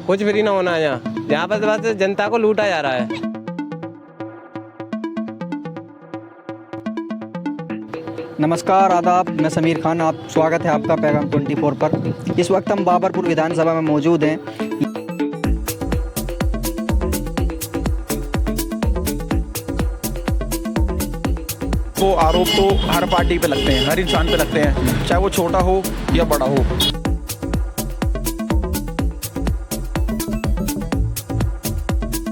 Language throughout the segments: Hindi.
कुछ फ्री ना होना है यहाँ पर बस जनता को लूटा जा रहा है। नमस्कार, आदाब, मैं समीर खान। आप स्वागत है आपका पैगाम 24 पर। इस वक्त हम बाबरपुर विधानसभा में मौजूद हैं। वो आरोप तो हर पार्टी पे लगते हैं, हर इंसान पे लगते हैं, चाहे वो छोटा हो या बड़ा हो।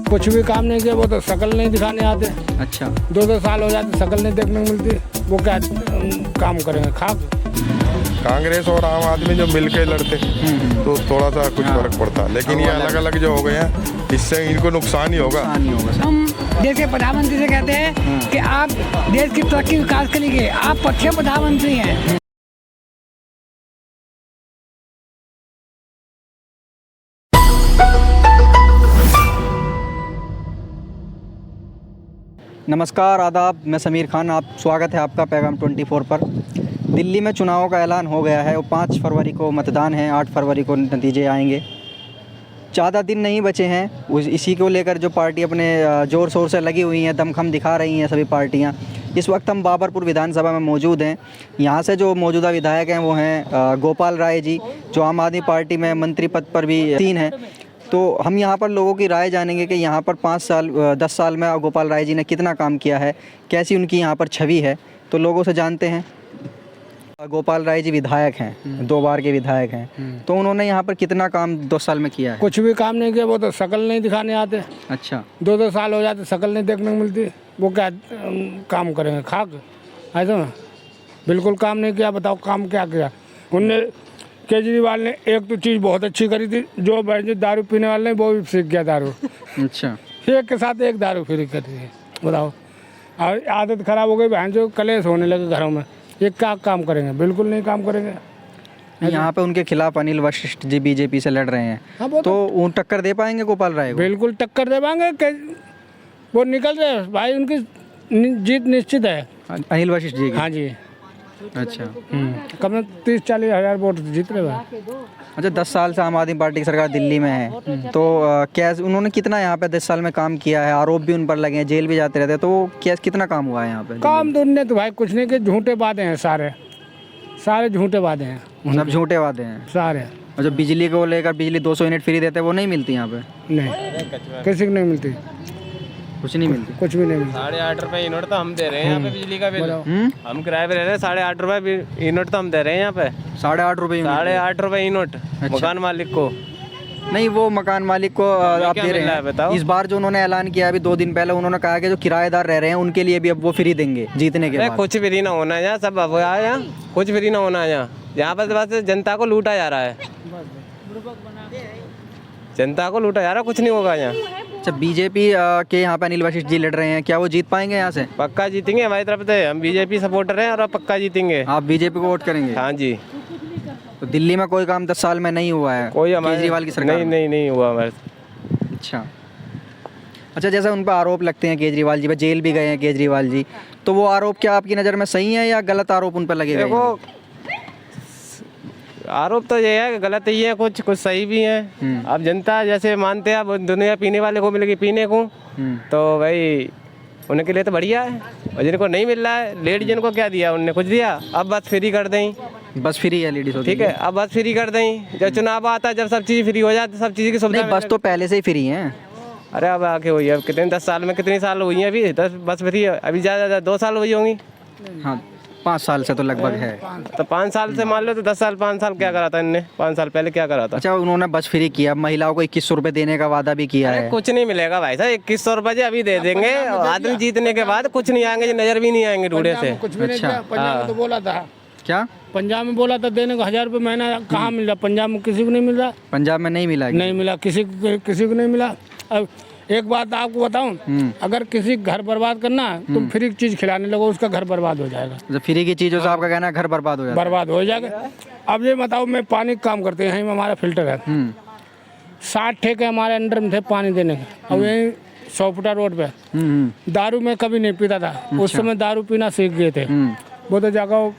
कुछ भी काम नहीं किया, वो तो शकल नहीं दिखाने आते। अच्छा, 2-2 साल हो जाते, शकल नहीं देखने को मिलती। वो क्या काम करेंगे? खाक। कांग्रेस और आम आदमी जो मिलके लड़ते तो थोड़ा सा कुछ फर्क पड़ता, लेकिन ये अलग अलग जो हो गए हैं इससे इनको नुकसान ही होगा। हम देश के प्रधानमंत्री से कहते हैं कि आप देश की तरक्की विकास के लिए आप पक्षीय प्रधानमंत्री हैं। नमस्कार, आदाब, मैं समीर खान। आप स्वागत है आपका पैगाम 24 पर। दिल्ली में चुनावों का ऐलान हो गया है और 5 फरवरी को मतदान है, 8 फरवरी को नतीजे आएंगे। ज़्यादा दिन नहीं बचे हैं। इसी को लेकर जो पार्टी अपने ज़ोर शोर से लगी हुई हैं, दमखम दिखा रही हैं सभी पार्टियां। इस वक्त हम बाबरपुर विधानसभा में मौजूद हैं। यहाँ से जो मौजूदा विधायक हैं वो हैं गोपाल राय जी, जो आम आदमी पार्टी में मंत्री पद पर भी 3 हैं। तो हम यहाँ पर लोगों की राय जानेंगे कि यहाँ पर 10 साल में गोपाल राय जी ने कितना काम किया है, कैसी उनकी यहाँ पर छवि है। तो लोगों से जानते हैं। गोपाल राय जी विधायक हैं, 2 बार के विधायक हैं, तो उन्होंने यहाँ पर कितना काम 2 साल में किया है? कुछ भी काम नहीं किया, वो तो शकल नहीं दिखाने आते। अच्छा, 2-2 साल हो जाते, शकल नहीं देखने को मिलती। वो क्या काम करेंगे? खाक। ऐसा ना, बिल्कुल काम नहीं किया। बताओ काम क्या किया उनने? केजरीवाल ने एक तो चीज़ बहुत अच्छी करी थी, जो दारू पीने वाले ने वो भी सीख गया दारू। अच्छा, एक के साथ एक दारू फ्री कर दी है। बताओ, और आदत खराब हो गई, बहन जो कलेश होने लगे घरों में। ये क्या काम करेंगे? बिल्कुल नहीं काम करेंगे। यहाँ पे उनके खिलाफ अनिल वशिष्ठ जी बीजेपी से लड़ रहे हैं। हाँ, वो तो वो टक्कर दे पाएंगे गोपाल राय को? बिल्कुल टक्कर दे पाएंगे। वो निकल रहे भाई, उनकी जीत निश्चित है। अनिल वशिष्ठ जी की? हाँ जी। अच्छा, कम से 30-40 हज़ार वोट जीत रहे भाई। अच्छा, 10 साल से आम आदमी पार्टी की सरकार दिल्ली में है, तो क्या उन्होंने कितना यहाँ पे 10 साल में काम किया है? आरोप भी उन पर लगे हैं, जेल भी जाते रहते हैं, तो क्या कितना काम हुआ है यहाँ पे? काम तो उनने तो भाई कुछ नहीं किया। झूठे वादे हैं, सारे झूठे वादे हैं। सब झूठे वादे हैं सारे। और जो बिजली को लेकर, बिजली 200 यूनिट फ्री देते हैं, वो नहीं मिलती यहाँ पे? नहीं, किसी को नहीं मिलती, कुछ नहीं मिलती। कुछ भी नहीं मिलती। 8.5 रुपए यूनिट तो हम दे रहे हैं यहाँ पे बिजली का बिल। हम किराए पे रह रहे हैं, 8.5 रुपए यूनिट तो हम दे रहे हैं यहाँ पे। 8.5 रुपये यूनिट? 8.5 रुपए यूनिट मकान मालिक को। नहीं, वो मकान मालिक को आप दे रहे हैं। बताओ। इस बार जो उन्होंने ऐलान किया अभी 2 दिन पहले, उन्होंने कहा कि जो किराएदार रह रहे हैं उनके लिए भी अब वो फ्री देंगे जीतने के बाद। कुछ फ्री ना होना है यहाँ, सब अब यहाँ कुछ फ्री ना होना है यहाँ पर बस जनता को लूटा जा रहा है। जनता को लूटा जा रहा है, कुछ नहीं होगा यहाँ। अच्छा, बीजेपी के यहाँ पे अनिल वशिष्ठ जी लड़ रहे हैं, क्या वो जीत पाएंगे यहाँ से? पक्का जीतेंगे, हमारी तरफ से। हम बीजेपी सपोर्टर हैं और पक्का जीतेंगे। आप बीजेपी को वोट करेंगे? हाँ जी। तो दिल्ली में कोई काम 10 साल में नहीं हुआ है कोई केजरीवाल की सरकार? नहीं हुआ हमारे। अच्छा, जैसे उन पर आरोप लगते हैं केजरीवाल जी पे, जेल भी गए हैं केजरीवाल जी, तो वो आरोप क्या आपकी नज़र में सही है या गलत आरोप उन पर लगे हुए हैं? देखो, आरोप तो ये है कि गलत ही है, कुछ सही भी है। अब जनता जैसे मानते हैं, अब दुनिया पीने वाले को मिलेगी पीने को, तो भाई उनके लिए तो बढ़िया है। और जिनको नहीं मिल रहा है, लेडीज जिनको क्या दिया, उनने कुछ दिया। अब बस फ्री कर दें, बस फ्री है लेडीज? ठीक है, अब बस फ्री कर दें। जब चुनाव आता है, जब सब चीज़ फ्री हो जाती है, सब चीज़ की सुविधा। बस तो पहले से ही फ्री है। अरे अब आके हुई है, कितने 10 साल में कितनी साल हुई है अभी? 10 बस फ्री है अभी, ज़्यादा 2 साल हुई होंगी। हाँ, 5 साल से तो लगभग है। तो 5 साल से मान लो, तो 10 साल 5 साल क्या करा था इनने? 5 साल पहले क्या करा था? अच्छा, उन्होंने बस फ्री किया, महिलाओं को 2100 रुपये देने का वादा भी किया है। कुछ नहीं मिलेगा भाई साहब, 2100 रुपये अभी दे देंगे। आदमी जीतने के बाद कुछ नहीं आएंगे, नजर भी नहीं आएंगे ढूंढे से। कुछ भी नहीं किया। पंजाब में तो बोला था। क्या? पंजाब में बोला था देने को 1000 रुपये महीना, कहाँ मिल रहा? पंजाब में किसी को नहीं मिल रहा। पंजाब में नहीं मिला? नहीं मिला, किसी को नहीं मिला। अब एक बात आपको बताऊं, अगर किसी घर बर्बाद करना है तो फ्री की चीज खिलाने लगो, उसका घर बर्बाद हो जाएगा। जब फ्री की चीज़ों से आपका कहना है घर बर्बाद हो जाएगा? बर्बाद हो जाएगा। अब ये बताओ, मैं पानी का काम करते हैं, यहीं में हमारा फिल्टर है। 60 ठेके हमारे अंडर में थे पानी देने के। अब यहीं 100 फुटा रोड पे दारू में कभी नहीं पीता था। उस समय दारू पीना सीख गए थे। वो तो जगह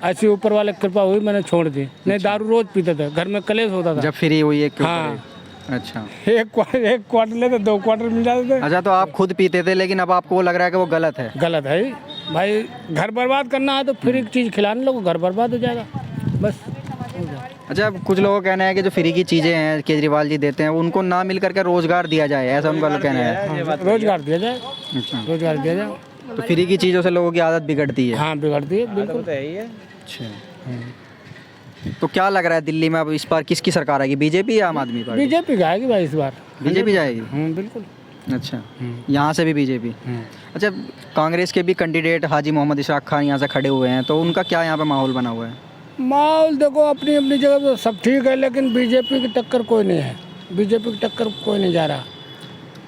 ऐसी ऊपर वाले कृपा हुई, मैंने छोड़ दी। नहीं, दारू रोज पीते थे, घर में कलेश होता था। जब फ्री हुई है? हाँ, अच्छा एक क्वार्टर लेते 2 क्वार्टर मिल जाते थे। अच्छा, तो आप खुद पीते थे लेकिन अब आपको वो लग रहा है कि वो गलत है। गलत है भाई, घर बर्बाद करना है तो फिर एक चीज़ खिलाने लोगों, घर बर्बाद हो जाएगा बस। अच्छा, कुछ लोगों का कहना है कि जो फ्री की चीज़ें हैं केजरीवाल जी देते हैं उनको ना मिल करके रोजगार दिया जाए, ऐसा उनका कहना है। रोजगार दिया जाए, अच्छा, रोजगार दिया जाए। तो फ्री की चीज़ों से लोगों की आदत बिगड़ती है। हाँ बिगड़ती है बिल्कुल। तो यही है। अच्छा, तो क्या लग रहा है दिल्ली में अब इस बार किसकी सरकार आएगी, बीजेपी या आम आदमी पार्टी? बीजेपी का आएगी भाई इस बार। बीजेपी जाएगी। बिल्कुल। अच्छा, यहाँ से भी बीजेपी। अच्छा, कांग्रेस के भी कैंडिडेट हाजी मोहम्मद इशराक खान यहाँ से खड़े हुए हैं, तो उनका क्या यहाँ पे माहौल बना हुआ है? माहौल देखो अपनी अपनी जगह तो सब ठीक है, लेकिन बीजेपी की टक्कर कोई नहीं है, बीजेपी की टक्कर कोई नहीं जा रहा।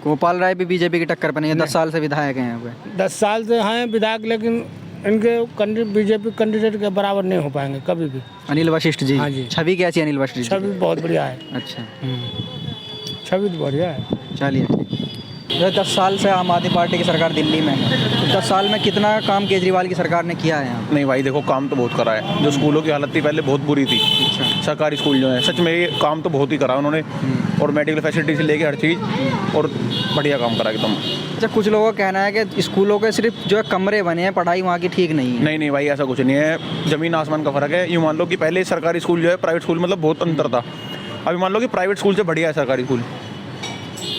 गोपाल राय भी बीजेपी की टक्कर पर नहीं है, 10 साल से विधायक हैं यहाँ पे। 10 साल से हैं विधायक, लेकिन इनके बीजेपी कैंडिडेट के बराबर नहीं हो पाएंगे कभी भी। अनिल वशिष्ठ जी, हाँ जी। छवि कैसी है अनिल वशिष्ठ जी? छवि बहुत बढ़िया है। अच्छा, छवि तो बढ़िया है। चलिए ठीक। 10 साल से आम आदमी पार्टी की सरकार दिल्ली में है, तो 10 साल में कितना काम केजरीवाल की सरकार ने किया है यहाँ? नहीं भाई देखो, काम तो बहुत करा है। जो स्कूलों की हालत थी पहले बहुत बुरी थी, सरकारी स्कूल जो है सच में ये काम तो बहुत ही करा उन्होंने, और मेडिकल फैसिलिटी से लेके हर चीज़, और बढ़िया काम करा एकदम। अच्छा, कुछ लोगों का कहना है कि स्कूलों के सिर्फ जो है कमरे बने हैं, पढ़ाई वहाँ की ठीक नहीं है। नहीं भाई, ऐसा कुछ नहीं है, ज़मीन आसमान का फ़र्क है। यूँ मान लो कि पहले सरकारी स्कूल जो है प्राइवेट स्कूल मतलब बहुत अंतर था, अभी मान लो कि प्राइवेट स्कूल से बढ़िया है सरकारी स्कूल।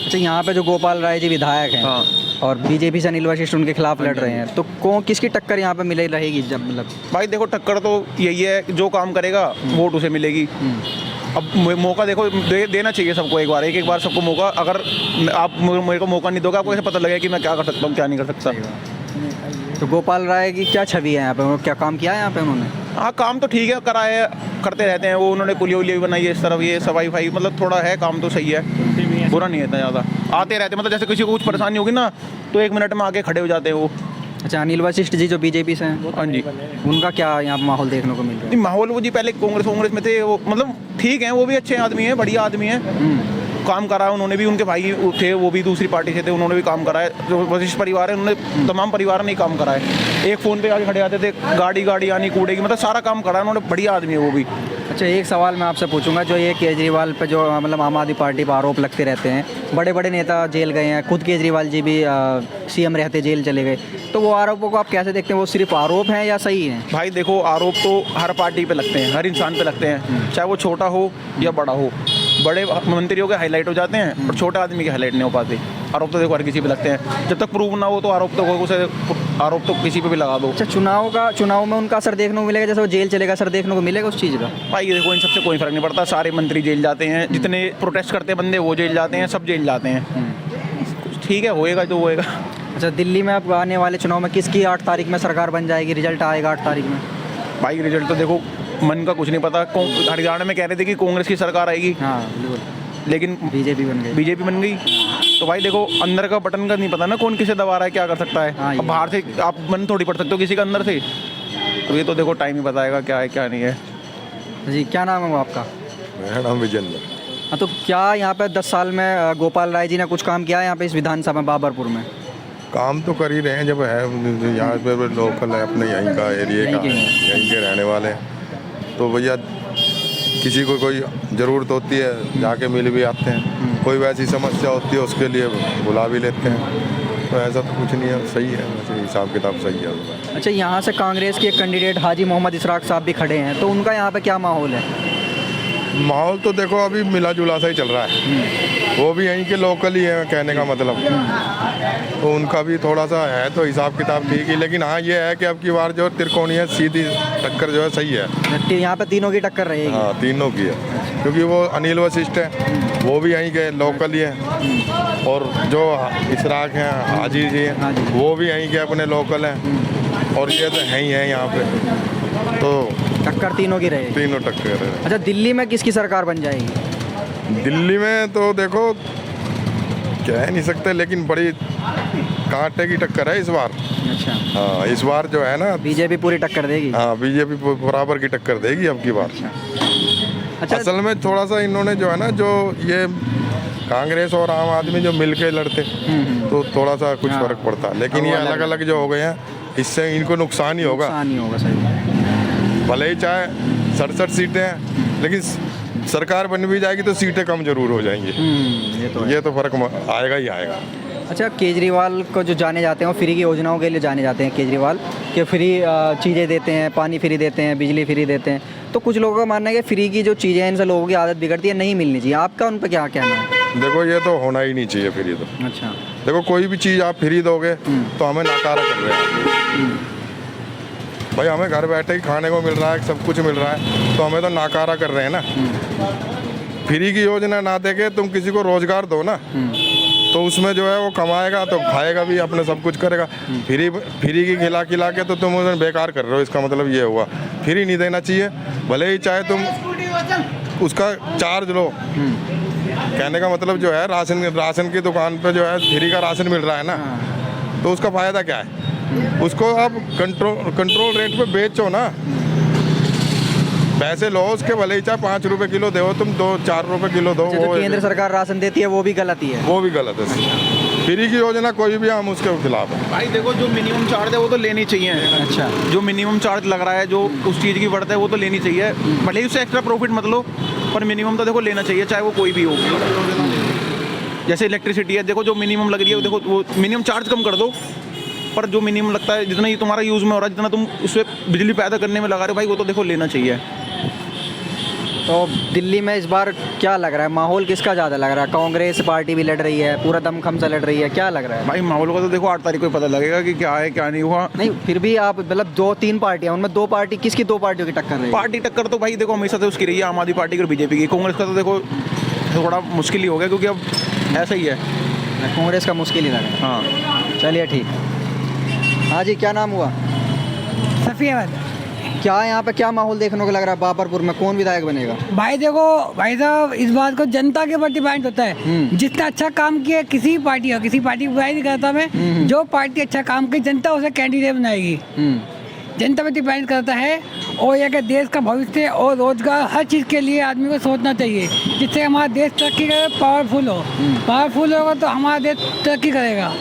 अच्छा, यहाँ पे जो गोपाल राय जी विधायक हैं, हाँ। और बीजेपी से अनिल वशिष्ठ उनके खिलाफ लड़ रहे हैं, तो किसकी टक्कर यहाँ पे मिले रहेगी जब मतलब? भाई देखो, टक्कर तो यही है, जो काम करेगा वोट उसे मिलेगी। अब मौका देखो देना चाहिए सबको, एक बार सबको मौका। अगर आप मेरे को मौका नहीं दोगे, आपको ऐसे पता लगेगा कि मैं क्या कर सकता हूँ क्या नहीं कर सकता। तो गोपाल राय की क्या छवि है यहाँ पे, क्या काम किया है यहाँ पे उन्होंने? हाँ, काम तो ठीक है, करा है, करते रहते हैं वो। उन्होंने पुलिया उलिया भी बनाई है इस तरफ, ये सफाई वफाई, मतलब थोड़ा है काम तो सही है, बुरा नहीं है इतना ज़्यादा। आते रहते, मतलब जैसे किसी को कुछ परेशानी होगी ना तो 1 मिनट में आके खड़े हो जाते हैं वो। अच्छा, अनिल वशिष्ठ जी जो बीजेपी से हैं, हाँ जी। उनका क्या यहाँ पे माहौल देखने को मिल रहा है? नहीं, माहौल वो जी पहले कांग्रेस में थे वो, मतलब ठीक है, वो भी अच्छे आदमी हैं, बढ़िया आदमी हैं, काम करा है उन्होंने भी। उनके भाई थे वो भी दूसरी पार्टी से थे, उन्होंने भी काम करा है। जो वशिष्ठ परिवार है उन्होंने तमाम परिवार ने ही काम करा है। एक फ़ोन पे आके खड़े आते थे, गाड़ी आनी कूड़े की, मतलब सारा काम करा है उन्होंने, बढ़िया आदमी है वो भी। अच्छा, एक सवाल मैं आपसे पूछूंगा, जो ये केजरीवाल पे जो मतलब आम आदमी पार्टी पर आरोप लगते रहते हैं, बड़े बड़े नेता जेल गए हैं, खुद केजरीवाल जी भी सीएम रहते जेल चले गए, तो वो आरोपों को आप कैसे देखते हैं? वो सिर्फ आरोप हैं या सही हैं? भाई देखो, आरोप तो हर पार्टी पे लगते हैं, हर इंसान पे लगते हैं, चाहे वो छोटा हो या बड़ा हो। बड़े मंत्रियों के हाईलाइट हो जाते हैं और छोटे आदमी के हाईलाइट नहीं हो पाते। आरोप तो देखो हर किसी पे लगते हैं, जब तक प्रूव ना हो तो आरोप तो किसी पे भी लगा दो। अच्छा, चुनाव में उनका असर देखने को मिलेगा, जैसे वो जेल चलेगा, असर देखने को मिलेगा उस चीज़ का? भाई देखो, इन सबसे कोई फर्क नहीं पड़ता, सारे मंत्री जेल जाते हैं, जितने प्रोटेस्ट करते हैं बंदे वो जेल जाते हैं, सब जेल जाते हैं। ठीक है, होएगा जो होएगा। अच्छा, दिल्ली में अब आने वाले चुनाव में किसकी 8 तारीख में सरकार बन जाएगी, रिजल्ट आएगा 8 तारीख में? भाई रिजल्ट तो देखो मन का कुछ नहीं पता। हरियाणा में कह रहे थे कि कांग्रेस की सरकार आएगी, हाँ बिल्कुल, लेकिन बीजेपी बन गई। तो भाई देखो, अंदर का बटन का नहीं पता ना कौन किसे दबा रहा है, क्या कर सकता है। हाँ, अब बाहर से आप मन थोड़ी पढ़ सकते हो किसी का अंदर से, तो ये तो देखो टाइम ही बताएगा क्या है क्या नहीं है। जी, क्या नाम है वो आपका? मेरा नाम विजेंद्र। हाँ, तो क्या यहाँ पे 10 साल में गोपाल राय जी ने कुछ काम किया है यहाँ पे इस विधानसभा में बाबरपुर में? काम तो कर ही रहे हैं, जब है यहाँ पे लोकल है, अपने यहीं का एरिया का, यहीं के रहने वाले हैं, तो भैया किसी को कोई ज़रूरत होती है जाके मिल भी आते हैं, कोई वैसी समस्या होती है उसके लिए बुला भी लेते हैं, तो ऐसा तो कुछ नहीं है, सही है, वैसे हिसाब किताब सही है उनका। अच्छा, यहाँ से कांग्रेस के एक कैंडिडेट हाजी मोहम्मद इशराक साहब भी खड़े हैं, तो उनका यहाँ पे क्या माहौल है? माहौल तो देखो अभी मिला जुला सा ही चल रहा है, वो भी यहीं के लोकल ही है कहने का मतलब, तो उनका भी थोड़ा सा है तो हिसाब किताब ठीक ही, लेकिन हाँ ये है कि अब की बार जो त्रिकोणीय है सीधी टक्कर जो है सही है, यहाँ पे तीनों की टक्कर रहेगी? हाँ, तीनों की है, क्योंकि वो अनिल वशिष्ठ है वो भी यहीं के लोकल ही है, और जो इशराक हैं हाजी जी हैं वो भी यहीं के अपने लोकल हैं, और ये तो है ही है यहाँ पे, तो टक्कर तीनों की रहेगी? तीनों टक्कर है। अच्छा, दिल्ली में किसकी सरकार बन जाएगी? दिल्ली में तो देखो कह नहीं सकते, लेकिन बड़ी कांटे की टक्कर है इस बार। अच्छा, हाँ, इस बार जो है ना बीजेपी पूरी टक्कर देगी? हाँ, बीजेपी बराबर की टक्कर देगी अब की बार। अच्छा, असल में थोड़ा सा इन्होंने जो है ना, जो ये कांग्रेस और आम आदमी जो मिल के लड़ते तो थोड़ा सा कुछ फर्क पड़ता, लेकिन ये अलग अलग जो हो गए हैं इससे इनको नुकसान ही होगा। सही। भले ही चाहे 67 सीटें हैं, लेकिन सरकार बन भी जाएगी तो सीटें कम जरूर हो जाएंगी। ये तो फर्क आएगा ही आएगा। अच्छा, केजरीवाल को जो जाने जाते हैं वो फ्री की योजनाओं के लिए जाने जाते हैं केजरीवाल, कि फ्री चीज़ें देते हैं, पानी फ्री देते हैं, बिजली फ्री देते हैं। तो कुछ लोगों का मानना है कि फ्री की जो चीज़ें हैं इनसे लोगों की आदत बिगड़ती है, नहीं मिलनी चाहिए। आपका उन पर क्या कहना है? देखो ये तो होना ही नहीं चाहिए फ्री तो। अच्छा, देखो कोई भी चीज़ आप फ्री दोगे तो हमें नकारा कर रहे हैं। भाई हमें घर बैठे ही खाने को मिल रहा है, सब कुछ मिल रहा है, तो हमें तो नकारा कर रहे हैं ना। फ्री की योजना ना देके तुम किसी को रोजगार दो ना, तो उसमें जो है वो कमाएगा तो खाएगा भी, अपने सब कुछ करेगा। फ्री की खिला के तो तुम उन्हें बेकार कर रहे हो, इसका मतलब ये हुआ। फ्री नहीं देना चाहिए, भले ही चाहे तुम उसका चार्ज लो। कहने का मतलब जो है राशन की दुकान पे जो है फ्री का राशन मिल रहा है ना, तो उसका फ़ायदा क्या है? उसको आप कंट्रोल रेट पे बेचो ना, पैसे लो उसके, भले ही चाहे 5 रुपए किलो दो, तुम 2-4 रुपए किलो दो। जो केंद्र सरकार राशन देती है वो भी गलत ही है। वो भी गलत है। फ्री की योजना कोई भी, हम उसके खिलाफ है। भाई देखो जो मिनिमम चार्ज है वो तो लेनी चाहिए। अच्छा, जो मिनिमम चार्ज लग रहा है, जो उस चीज़ की बढ़त है वो तो लेनी चाहिए, भले ही उससे एक्स्ट्रा प्रॉफिट मत लो, पर मिनिमम तो देखो लेना चाहिए, चाहे वो कोई भी हो। जैसे इलेक्ट्रिसिटी है, देखो जो मिनिमम लग रही है, देखो वो मिनिमम चार्ज कम कर दो, पर जो मिनिमम लगता है, जितना ही तुम्हारा यूज़ में हो रहा है, जितना तुम उससे बिजली पैदा करने में लगा रहे हो, भाई वो तो देखो लेना चाहिए। तो दिल्ली में इस बार क्या लग रहा है, माहौल किसका ज़्यादा लग रहा है? कांग्रेस पार्टी भी लड़ रही है, पूरा दमखम से लड़ रही है, क्या लग रहा है? भाई माहौल का तो देखो 8 तारीख को पता लगेगा कि क्या है क्या नहीं हुआ। नहीं, फिर भी आप मतलब 2-3 पार्टियां, उनमें 2 पार्टी, किसकी 2 पार्टियों की टक्कर रही है? पार्टी टक्कर तो भाई देखो हमेशा से उसकी रही है, आम आदमी पार्टी और बीजेपी की। कांग्रेस का तो देखो थोड़ा मुश्किल ही हो गया, क्योंकि अब ऐसा ही है। कांग्रेस का मुश्किल ही लग रहा हाँ, है। चलिए ठीक। हाँ जी, क्या नाम हुआ? सफियाबाद। क्या यहाँ पे क्या माहौल देखने को लग रहा है? बाबरपुर में कौन विधायक बनेगा? भाई देखो भाई साहब, इस बात को जनता के ऊपर डिपेंड होता है। जितना अच्छा काम किया किसी पार्टी की बुराई नहीं करता मैं, जो पार्टी अच्छा काम की जनता उसे कैंडिडेट बनाएगी। जनता पे डिपेंड करता है। और यह कि देश का भविष्य और रोजगार, हर चीज़ के लिए आदमी को सोचना चाहिए, जिससे हमारा देश तरक्की करे, पावरफुल होगा तो हमारा देश तरक्की करेगा।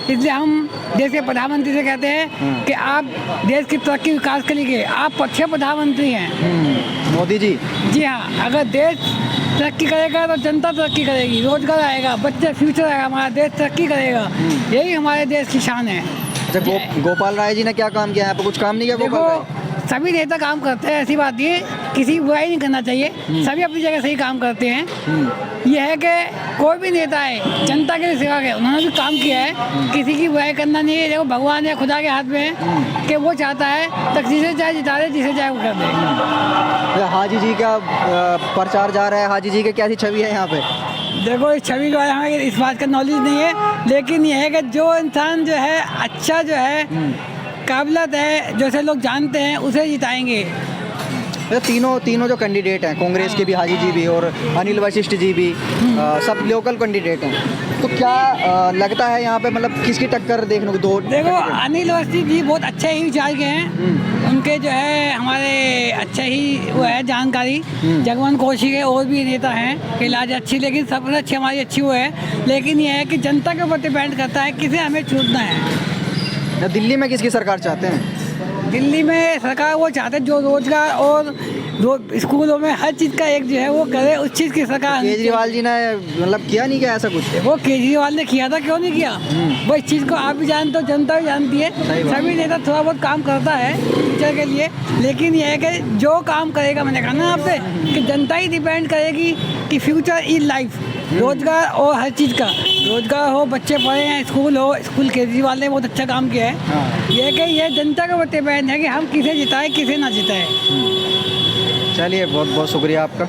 इसलिए हम देश के प्रधानमंत्री से कहते हैं कि आप देश की तरक्की विकास के लिए आप अच्छे प्रधानमंत्री हैं। मोदी जी? जी हाँ, अगर देश तरक्की करेगा तो जनता तरक्की करेगी, रोजगार आएगा, बच्चे फ्यूचर आएगा, हमारा देश तरक्की करेगा। यही हमारे देश की शान है। अच्छा, गोपाल राय जी ने क्या काम किया? यहाँ पे कुछ काम नहीं किया गोपाल राय? सभी नेता काम करते हैं, ऐसी बात नहीं है, किसी की बुराई नहीं करना चाहिए, सभी अपनी जगह सही काम करते हैं। यह है कि कोई भी नेता है जनता के लिए सेवा है, उन्होंने भी काम किया है, किसी की बुराई करना नहीं है। देखो भगवान है, खुदा के हाथ में है कि वो चाहता है तक जिसे चाहे जिता दे, जिसे चाहे वो कर दे। हाजी जी का प्रचार जा रहा है, हाजी जी की कैसी छवि है यहाँ पे? देखो इस छवि के बारे में हमें इस बात का नॉलेज नहीं है, लेकिन यह है कि जो इंसान जो है अच्छा जो है काबिलियत है, जैसे लोग जानते हैं, उसे जिताएंगे। तीनों जो कैंडिडेट हैं, कांग्रेस के भी हाजी जी भी और अनिल वशिष्ठ जी भी, सब लोकल कैंडिडेट हैं। तो क्या लगता है यहाँ पे मतलब किसकी टक्कर देखने को? दो देखो अनिल वशिष्ठ जी बहुत अच्छे ही विचार के हैं, उनके जो है हमारे अच्छा ही वो है जानकारी। जगमोहन कौशिक है, और भी नेता हैं, इलाज अच्छी, लेकिन सबसे अच्छी हमारी अच्छी वो है। लेकिन यह है कि जनता के ऊपर डिपेंड करता है किसे हमें चुनना है। दिल्ली में किसकी सरकार चाहते हैं? दिल्ली में सरकार वो चाहते हैं जो रोजगार और स्कूलों में हर चीज़ का एक जो है वो करे, उस चीज़ की सरकार। केजरीवाल जी ने मतलब किया नहीं क्या ऐसा कुछ? वो केजरीवाल ने किया था, क्यों नहीं किया? वो इस चीज़ को आप भी जानते हो, जनता भी जानती है। सभी नेता थोड़ा बहुत काम करता है फ्यूचर के लिए, लेकिन यह है कि जो काम करेगा, मैंने कहा ना आपसे कि जनता ही डिपेंड करेगी कि फ्यूचर इज लाइफ, रोजगार और हर चीज़ का रोजगार हो, बच्चे पढ़े हैं, स्कूल हो। स्कूल केजरीवाल ने बहुत अच्छा काम किया है। यह कि यह जनता के ऊपर डिपेंड है कि हम किसे जिताएं किसे ना जिताएं। चलिए, बहुत बहुत शुक्रिया आपका।